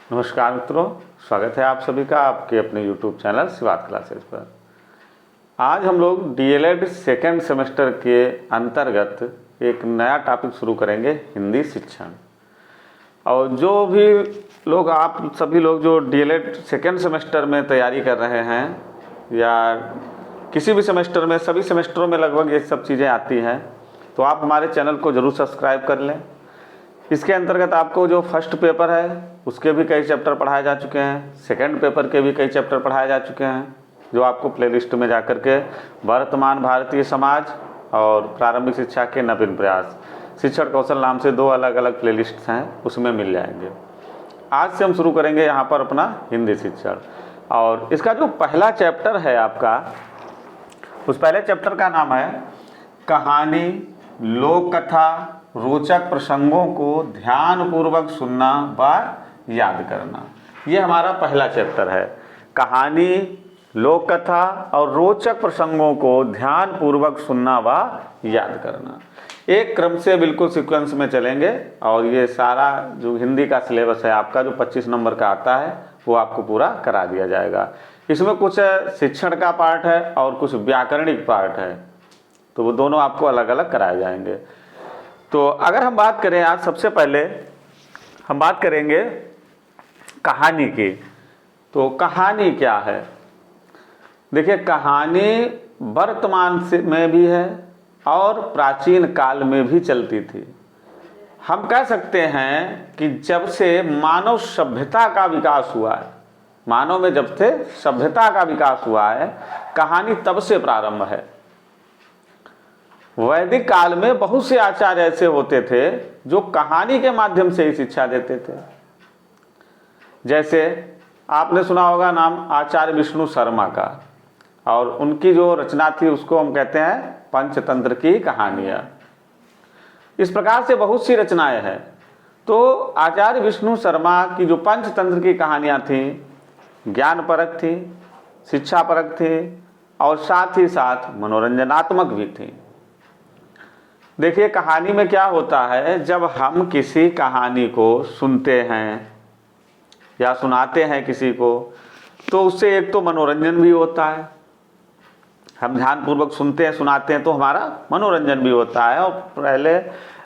नमस्कार मित्रों, स्वागत है आप सभी का आपके अपने YouTube चैनल शिवात क्लासेस पर। आज हम लोग डीएलएड सेकेंड सेमेस्टर के अंतर्गत एक नया टॉपिक शुरू करेंगे, हिंदी शिक्षण। और जो भी लोग आप सभी लोग जो डीएलएड सेकेंड सेमेस्टर में तैयारी कर रहे हैं या किसी भी सेमेस्टर में, सभी सेमेस्टरों में लगभग ये सब चीज़ें आती हैं, तो आप हमारे चैनल को ज़रूर सब्सक्राइब कर लें। इसके अंतर्गत आपको जो फर्स्ट पेपर है उसके भी कई चैप्टर पढ़ाए जा चुके हैं, सेकंड पेपर के भी कई चैप्टर पढ़ाए जा चुके हैं, जो आपको प्लेलिस्ट में जाकर के वर्तमान भारतीय समाज और प्रारंभिक शिक्षा के नवीन प्रयास शिक्षण कौशल नाम से 2 अलग अलग प्लेलिस्ट हैं, उसमें मिल जाएंगे। आज से हम शुरू करेंगे यहाँ पर अपना हिंदी शिक्षण। और इसका जो पहला चैप्टर है आपका, उस पहले चैप्टर का नाम है कहानी, लोक कथा, रोचक प्रसंगों को ध्यानपूर्वक सुनना व याद करना। ये हमारा पहला चैप्टर है। कहानी, लोक कथा और रोचक प्रसंगों को ध्यानपूर्वक सुनना व याद करना। एक क्रम से बिल्कुल सीक्वेंस में चलेंगे और ये सारा जो हिंदी का सिलेबस है आपका, जो 25 नंबर का आता है, वो आपको पूरा करा दिया जाएगा। इसमें कुछ शिक्षण का पार्ट है और कुछ व्याकरणिक पार्ट है, तो वो दोनों आपको अलग अलग कराए जाएंगे। तो अगर हम बात करें, आज सबसे पहले हम बात करेंगे कहानी की। तो कहानी क्या है? देखिए, कहानी वर्तमान से में भी है और प्राचीन काल में भी चलती थी। हम कह सकते हैं कि जब से मानव सभ्यता का विकास हुआ है, मानव में जब से सभ्यता का विकास हुआ है, कहानी तब से प्रारंभ है। वैदिक काल में बहुत से आचार्य ऐसे होते थे जो कहानी के माध्यम से ही शिक्षा देते थे। जैसे आपने सुना होगा नाम आचार्य विष्णु शर्मा का, और उनकी जो रचना थी उसको हम कहते हैं पंचतंत्र की कहानियां। इस प्रकार से बहुत सी रचनाएं हैं। तो आचार्य विष्णु शर्मा की जो पंचतंत्र की कहानियां थी, ज्ञान परक थी, शिक्षा परक थी और साथ ही साथ मनोरंजनात्मक भी थी। देखिए, कहानी में क्या होता है, जब हम किसी कहानी को सुनते हैं या सुनाते हैं किसी को, तो उससे एक तो मनोरंजन भी होता है। हम ध्यानपूर्वक सुनते हैं, सुनाते हैं तो हमारा मनोरंजन भी होता है। और पहले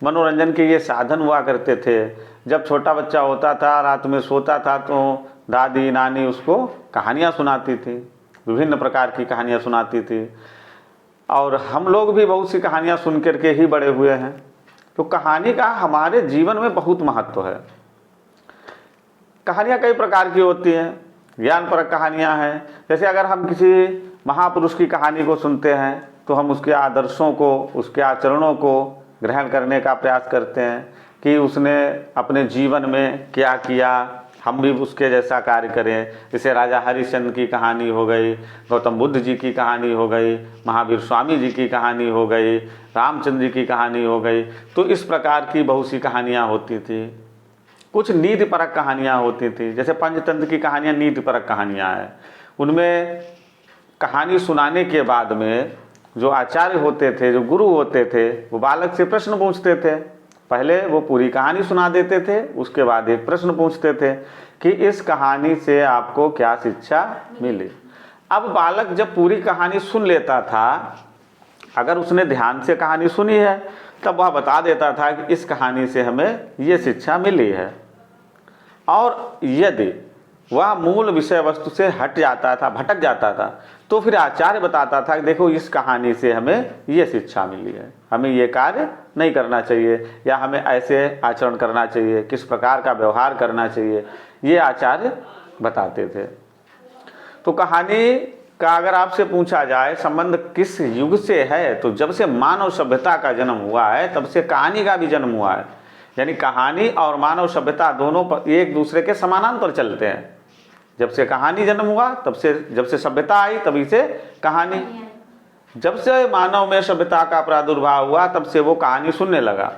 मनोरंजन के ये साधन हुआ करते थे। जब छोटा बच्चा होता था, रात में सोता था, तो दादी नानी उसको कहानियाँ सुनाती थी, विभिन्न प्रकार की कहानियाँ सुनाती थी। और हम लोग भी बहुत सी कहानियाँ सुन करके ही बड़े हुए हैं। तो कहानी का हमारे जीवन में बहुत महत्व है। कहानियाँ कई प्रकार की होती हैं। ज्ञानपरक कहानियाँ हैं, जैसे अगर हम किसी महापुरुष की कहानी को सुनते हैं तो हम उसके आदर्शों को, उसके आचरणों को ग्रहण करने का प्रयास करते हैं कि उसने अपने जीवन में क्या किया, हम भी उसके जैसा कार्य करें। जैसे राजा हरिश्चंद्र की कहानी हो गई, गौतम बुद्ध जी की कहानी हो गई, महावीर स्वामी जी की कहानी हो गई, रामचंद्र जी की कहानी हो गई। तो इस प्रकार की बहुत सी कहानियाँ होती थी। कुछ नीति परक कहानियाँ होती थी, जैसे पंचतंत्र की कहानियाँ नीति परक कहानियाँ हैं। उनमें कहानी सुनाने के बाद में जो आचार्य होते थे, जो गुरु होते थे, वो बालक से प्रश्न पूछते थे। पहले वो पूरी कहानी सुना देते थे, उसके बाद एक प्रश्न पूछते थे कि इस कहानी से आपको क्या शिक्षा मिली। अब बालक जब पूरी कहानी सुन लेता था, अगर उसने ध्यान से कहानी सुनी है, तब वह बता देता था कि इस कहानी से हमें ये शिक्षा मिली है। और यदि वह मूल विषय वस्तु से हट जाता था, भटक जाता था, तो फिर आचार्य बताता था कि देखो, इस कहानी से हमें ये शिक्षा मिली है, हमें ये कार्य नहीं करना चाहिए, या हमें ऐसे आचरण करना चाहिए, किस प्रकार का व्यवहार करना चाहिए, ये आचार्य बताते थे। तो कहानी का अगर आपसे पूछा जाए संबंध किस युग से है, तो जब से मानव सभ्यता का जन्म हुआ है तब से कहानी का भी जन्म हुआ है। यानी कहानी और मानव सभ्यता दोनों एक दूसरे के समानांतर चलते हैं। जब से कहानी जन्म हुआ तब से, जब से सभ्यता आई तभी से कहानी। जब से मानव में सभ्यता का प्रादुर्भाव हुआ तब से वो कहानी सुनने लगा।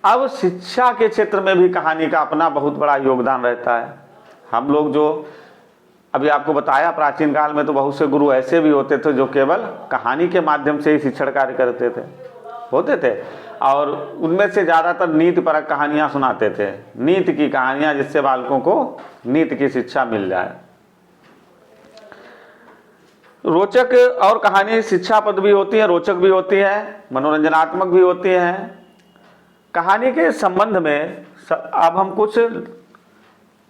अब शिक्षा के क्षेत्र में भी कहानी का अपना बहुत बड़ा योगदान रहता है। हम लोग जो अभी आपको बताया, प्राचीन काल में तो बहुत से गुरु ऐसे भी होते थे जो केवल कहानी के माध्यम से ही शिक्षण कार्य करते थे, होते थे। और उनमें से ज़्यादातर नीतिपरक कहानियाँ सुनाते थे, नीति की कहानियाँ, जिससे बालकों को नीति की शिक्षा मिल जाए। रोचक और कहानी शिक्षाप्रद भी होती है, रोचक भी होती है, मनोरंजनात्मक भी होती है। कहानी के संबंध में अब हम कुछ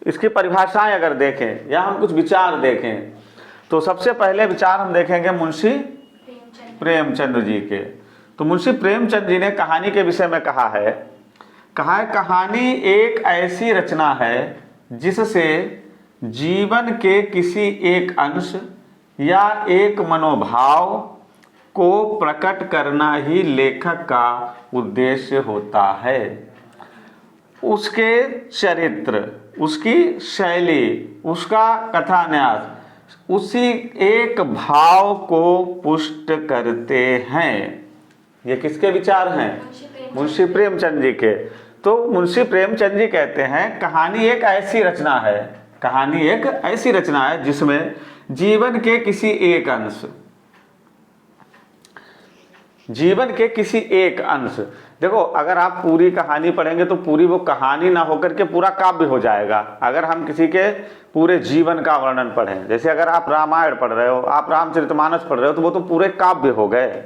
इसकी परिभाषाएं अगर देखें या हम कुछ विचार देखें, तो सबसे पहले विचार हम देखेंगे मुंशी प्रेमचंद जी के। तो मुंशी प्रेमचंद जी ने कहानी के विषय में कहा है कहानी एक ऐसी रचना है जिससे जीवन के किसी एक अंश या एक मनोभाव को प्रकट करना ही लेखक का उद्देश्य होता है। उसके चरित्र, उसकी शैली, उसका कथान्यास उसी एक भाव को पुष्ट करते हैं। ये किसके विचार हैं? मुंशी प्रेमचंद जी के। तो मुंशी प्रेमचंद जी कहते हैं कहानी एक ऐसी रचना है, कहानी एक ऐसी रचना है जिसमें जीवन के किसी एक अंश, जीवन के किसी एक अंश, देखो अगर आप पूरी कहानी पढ़ेंगे तो पूरी वो कहानी ना होकर के पूरा काव्य हो जाएगा। अगर हम किसी के पूरे जीवन का वर्णन पढ़ें, जैसे अगर आप रामायण पढ़ रहे हो, आप रामचरितमानस पढ़ रहे हो, तो वो तो पूरे काव्य हो गए।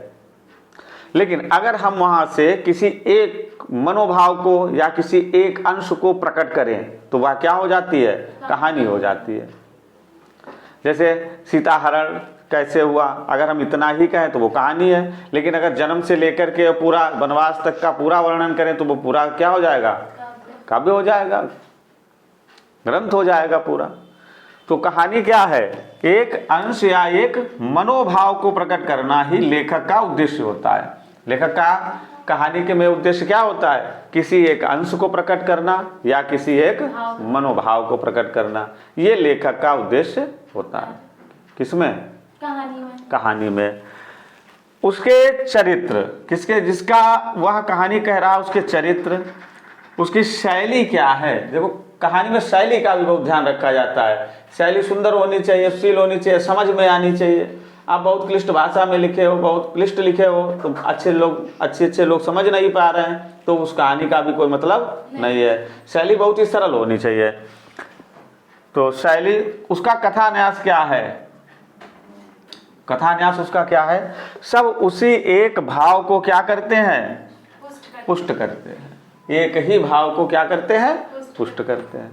लेकिन अगर हम वहां से किसी एक मनोभाव को या किसी एक अंश को प्रकट करें तो वह क्या हो जाती है? कहानी हो जाती है। जैसे सीताहरण कैसे हुआ, अगर हम इतना ही कहें तो वो कहानी है। लेकिन अगर जन्म से लेकर के पूरा वनवास तक का पूरा वर्णन करें तो वो पूरा क्या हो जाएगा? काव्य हो जाएगा, ग्रंथ हो जाएगा पूरा। तो कहानी क्या है? एक अंश या एक मनोभाव को प्रकट करना ही लेखक का उद्देश्य होता है। लेखक का कहानी के में उद्देश्य क्या होता है? किसी एक अंश को प्रकट करना या किसी एक मनोभाव को प्रकट करना, ये लेखक का उद्देश्य होता है। किसमें? कहानी में। उसके चरित्र, किसके, जिसका वह कहानी कह रहा है, उसके चरित्र, उसकी शैली क्या है। देखो कहानी में शैली का भी बहुत ध्यान रखा जाता है। शैली सुंदर होनी चाहिए, सुशील होनी चाहिए, समझ में आनी चाहिए। आप बहुत क्लिष्ट भाषा में लिखे हो, बहुत क्लिष्ट लिखे हो, तो अच्छे लोग समझ नहीं पा रहे हैं, तो उस कहानी का भी कोई मतलब नहीं है। शैली बहुत ही सरल होनी चाहिए। तो शैली, उसका कथान्यास क्या है? कथान्यास उसका क्या है? सब उसी एक भाव को क्या करते हैं? पुष्ट करते हैं। एक ही भाव को क्या करते हैं? पुष्ट करते हैं।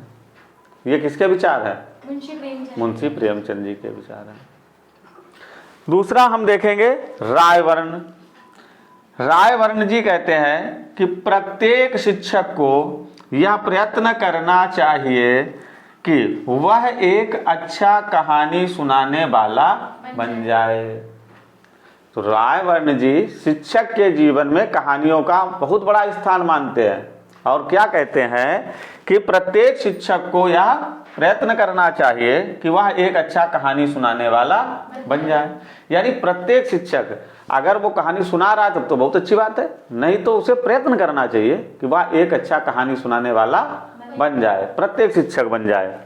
ये किसके विचार है? मुंशी प्रेमचंद जी के विचार है। दूसरा हम देखेंगे रायवर्ण। रायवर्ण जी कहते हैं कि प्रत्येक शिक्षक को यह प्रयत्न करना चाहिए कि वह एक अच्छा कहानी सुनाने वाला बन जाए। तो रायवर्ण जी शिक्षक के जीवन में कहानियों का बहुत बड़ा स्थान मानते हैं और क्या कहते हैं कि प्रत्येक शिक्षक को यह प्रयत्न करना चाहिए कि वह एक अच्छा कहानी सुनाने वाला बन जाए। यानी प्रत्येक शिक्षक अगर वो कहानी सुना रहा है तब तो बहुत अच्छी बात है, नहीं तो उसे प्रयत्न करना चाहिए कि वह एक अच्छा कहानी सुनाने वाला बन जाए, प्रत्येक शिक्षक बन जाए।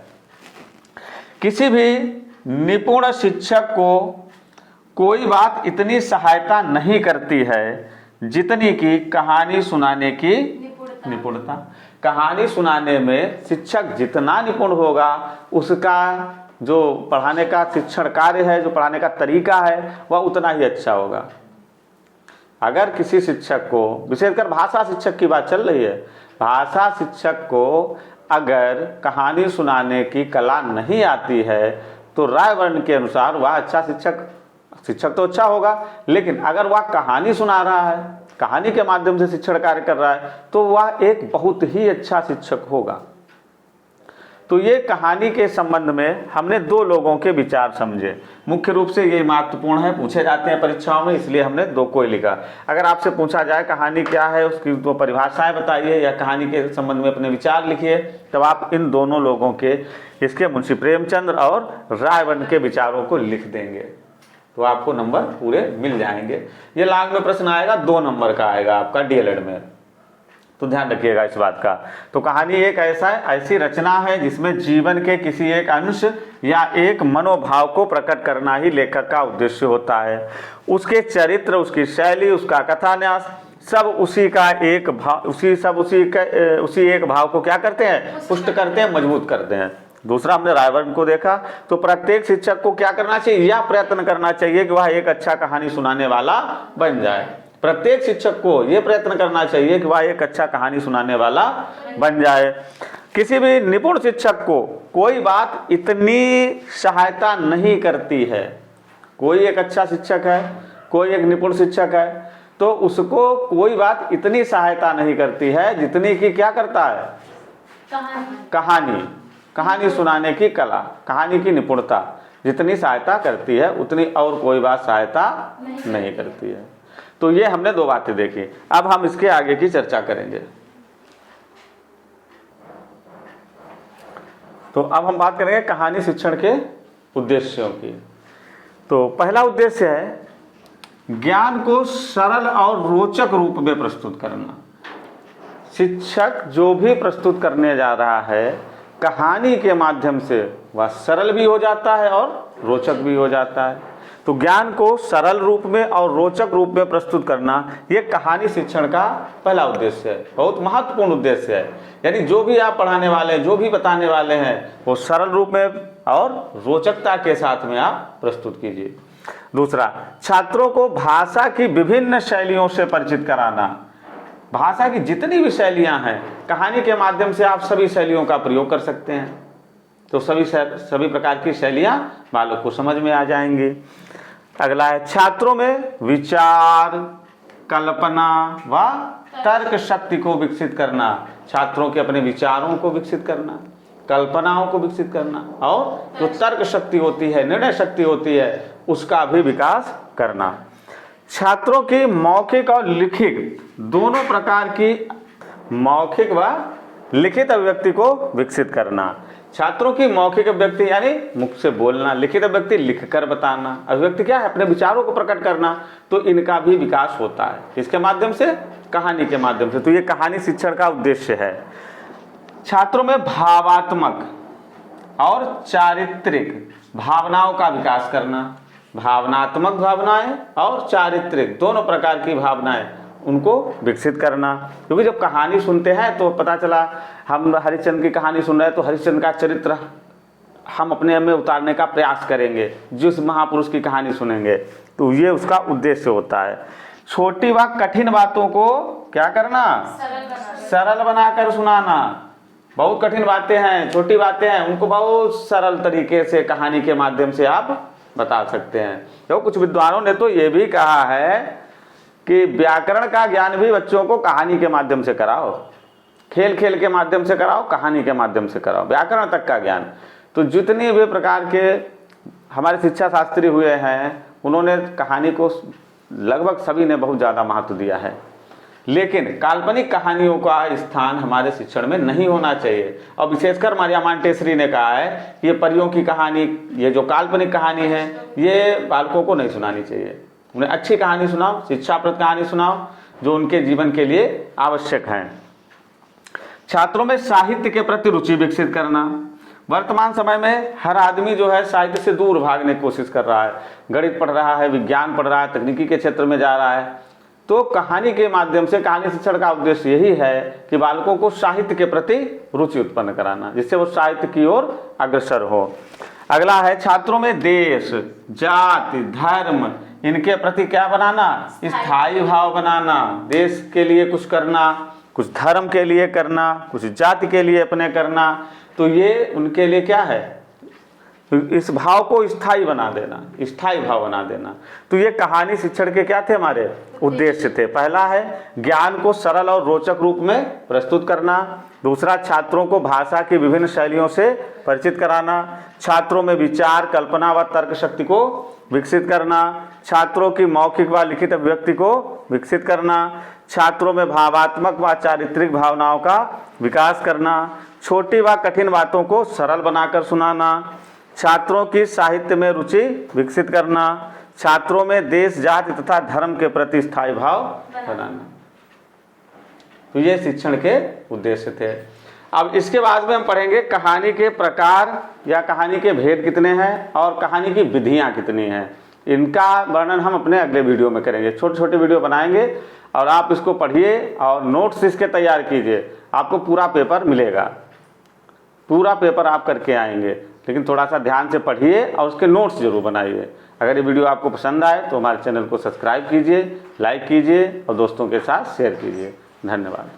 किसी भी निपुण शिक्षक को कोई बात इतनी सहायता नहीं करती है जितनी कि कहानी सुनाने की निपुणता। कहानी सुनाने में शिक्षक जितना निपुण होगा, उसका जो पढ़ाने का शिक्षण कार्य है, जो पढ़ाने का तरीका है, वह उतना ही अच्छा होगा। अगर किसी शिक्षक को, विशेषकर भाषा शिक्षक की बात चल रही है, भाषा शिक्षक को अगर कहानी सुनाने की कला नहीं आती है तो रायवर्ण के अनुसार वह अच्छा शिक्षक तो अच्छा होगा, लेकिन अगर वह कहानी सुना रहा है, कहानी के माध्यम से शिक्षण कार्य कर रहा है, तो वह एक बहुत ही अच्छा शिक्षक होगा। तो ये कहानी के संबंध में हमने दो लोगों के विचार समझे। मुख्य रूप से ये महत्वपूर्ण है, पूछे जाते हैं परीक्षाओं में, इसलिए हमने दो को ही लिखा। अगर आपसे पूछा जाए कहानी क्या है, उसकी दो परिभाषाएं बताइए या कहानी के संबंध में अपने विचार लिखिए, तब आप इन दोनों लोगों के, इसके मुंशी प्रेमचंद और रायवर्ण के विचारों को लिख देंगे तो आपको नंबर पूरे मिल जाएंगे। ये लांग में प्रश्न आएगा, 2 नंबर का आएगा आपका डीएलएड में, तो ध्यान रखिएगा इस बात का। तो कहानी एक ऐसी रचना है जिसमें जीवन के किसी एक अंश या एक मनोभाव को प्रकट करना ही लेखक का उद्देश्य होता है। उसके चरित्र, उसकी शैली, उसका कथान्यास सब उसी का एक भाव, उसी एक भाव को क्या करते हैं, पुष्ट करते हैं, मजबूत करते हैं। दूसरा हमने रायवर्न को देखा, तो प्रत्येक शिक्षक को क्या करना चाहिए, यह प्रयत्न करना चाहिए कि वह एक अच्छा कहानी सुनाने वाला बन जाए। प्रत्येक शिक्षक को यह प्रयत्न करना चाहिए कि वह एक अच्छा कहानी सुनाने वाला बन जाए। किसी भी निपुण शिक्षक को कोई बात इतनी सहायता नहीं करती है, कोई एक अच्छा शिक्षक है, कोई एक निपुण शिक्षक है, तो उसको कोई बात इतनी सहायता नहीं करती है जितनी कि क्या करता है, कहानी सुनाने की कला, कहानी की निपुणता जितनी सहायता करती है उतनी और कोई बात सहायता नहीं करती है। तो ये हमने दो बातें देखी। अब हम इसके आगे की चर्चा करेंगे। तो अब हम बात करेंगे कहानी शिक्षण के उद्देश्यों की। तो पहला उद्देश्य है ज्ञान को सरल और रोचक रूप में प्रस्तुत करना। शिक्षक जो भी प्रस्तुत करने जा रहा है कहानी के माध्यम से वह सरल भी हो जाता है और रोचक भी हो जाता है। तो ज्ञान को सरल रूप में और रोचक रूप में प्रस्तुत करना यह कहानी शिक्षण का पहला उद्देश्य है, बहुत महत्वपूर्ण उद्देश्य है। यानी जो भी आप पढ़ाने वाले हैं, जो भी बताने वाले हैं, वो सरल रूप में और रोचकता के साथ में आप प्रस्तुत कीजिए। दूसरा, छात्रों को भाषा की विभिन्न शैलियों से परिचित कराना। भाषा की जितनी भी शैलियां हैं, कहानी के माध्यम से आप सभी शैलियों का प्रयोग कर सकते हैं, तो सभी प्रकार की शैलियां बालक को समझ में आ जाएंगी। अगला है छात्रों में विचार, कल्पना व तर्क शक्ति को विकसित करना। छात्रों के अपने विचारों को विकसित करना, कल्पनाओं को विकसित करना और जो तर्क शक्ति होती है, निर्णय शक्ति होती है, उसका भी विकास करना। छात्रों की मौखिक और लिखित दोनों प्रकार की मौखिक व लिखित अभिव्यक्ति को विकसित करना। छात्रों की मौखिक अभिव्यक्ति यानी मुख से बोलना, लिखित अभिव्यक्ति लिखकर बताना। अभिव्यक्ति क्या है, अपने विचारों को प्रकट करना। तो इनका भी विकास होता है इसके माध्यम से, कहानी के माध्यम से। तो ये कहानी शिक्षण का उद्देश्य है। छात्रों में भावात्मक और चारित्रिक भावनाओं का विकास करना। भावनात्मक भावनाएं और चारित्रिक दोनों प्रकार की भावनाएं, उनको विकसित करना। क्योंकि जब कहानी सुनते हैं तो पता चला हम हरिश्चंद्र की कहानी सुन रहे हैं तो हरिश्चंद्र का चरित्र हम अपने में उतारने का प्रयास करेंगे जिस महापुरुष की कहानी सुनेंगे। तो ये उसका उद्देश्य होता है। छोटी व कठिन बातों को क्या करना, सरल बनाकर सुनाना। बहुत कठिन बातें हैं, छोटी बातें हैं, उनको बहुत सरल तरीके से कहानी के माध्यम से आप बता सकते हैं। तो कुछ विद्वानों ने तो ये भी कहा है कि व्याकरण का ज्ञान भी बच्चों को कहानी के माध्यम से कराओ, खेल खेल के माध्यम से कराओ, कहानी के माध्यम से कराओ, व्याकरण तक का ज्ञान। तो जितने भी प्रकार के हमारे शिक्षा शास्त्री हुए हैं उन्होंने कहानी को लगभग सभी ने बहुत ज़्यादा महत्व दिया है। लेकिन काल्पनिक कहानियों का स्थान हमारे शिक्षण में नहीं होना चाहिए। और विशेषकर मारिया मांटेसरी ने कहा है कि ये परियों की कहानी, ये जो काल्पनिक कहानी है, ये बालकों को नहीं सुनानी चाहिए। उन्हें अच्छी कहानी सुनाओ, शिक्षाप्रद कहानी सुनाओ जो उनके जीवन के लिए आवश्यक है। छात्रों में साहित्य के प्रति रुचि विकसित करना। वर्तमान समय में हर आदमी जो है साहित्य से दूर भागने की कोशिश कर रहा है, गणित पढ़ रहा है, विज्ञान पढ़ रहा है, तकनीकी के क्षेत्र में जा रहा है। तो कहानी के माध्यम से कहानी शिक्षण का उद्देश्य यही है कि बालकों को साहित्य के प्रति रुचि उत्पन्न कराना, जिससे वो साहित्य की ओर अग्रसर हो। अगला है छात्रों में देश, जाति, धर्म इनके प्रति क्या बनाना, स्थायी भाव बनाना। देश के लिए कुछ करना, कुछ धर्म के लिए करना, कुछ जाति के लिए अपने करना। तो ये उनके लिए क्या है, इस भाव को स्थायी बना देना, स्थायी भाव बना देना। तो ये कहानी शिक्षण के क्या थे, हमारे उद्देश्य थे। पहला है ज्ञान को सरल और रोचक रूप में प्रस्तुत करना। दूसरा, छात्रों को भाषा की विभिन्न शैलियों से परिचित कराना। छात्रों में विचार, कल्पना व तर्क शक्ति को विकसित करना। छात्रों की मौखिक व लिखित अभिव्यक्ति को विकसित करना। छात्रों में भावात्मक व चारित्रिक भावनाओं का विकास करना। छोटी व कठिन बातों को सरल बनाकर सुनाना। छात्रों की साहित्य में रुचि विकसित करना। छात्रों में देश, जाति तथा धर्म के प्रति स्थायी भाव बनाना। तो ये शिक्षण के उद्देश्य थे। अब इसके बाद में हम पढ़ेंगे कहानी के प्रकार या कहानी के भेद कितने हैं और कहानी की विधियां कितनी हैं। इनका वर्णन हम अपने अगले वीडियो में करेंगे। छोटे छोटे वीडियो बनाएंगे और आप इसको पढ़िए और नोट्स इसके तैयार कीजिए, आपको पूरा पेपर मिलेगा, पूरा पेपर आप करके आएंगे। लेकिन थोड़ा सा ध्यान से पढ़िए और उसके नोट्स जरूर बनाइए। अगर ये वीडियो आपको पसंद आए तो हमारे चैनल को सब्सक्राइब कीजिए, लाइक कीजिए और दोस्तों के साथ शेयर कीजिए। धन्यवाद।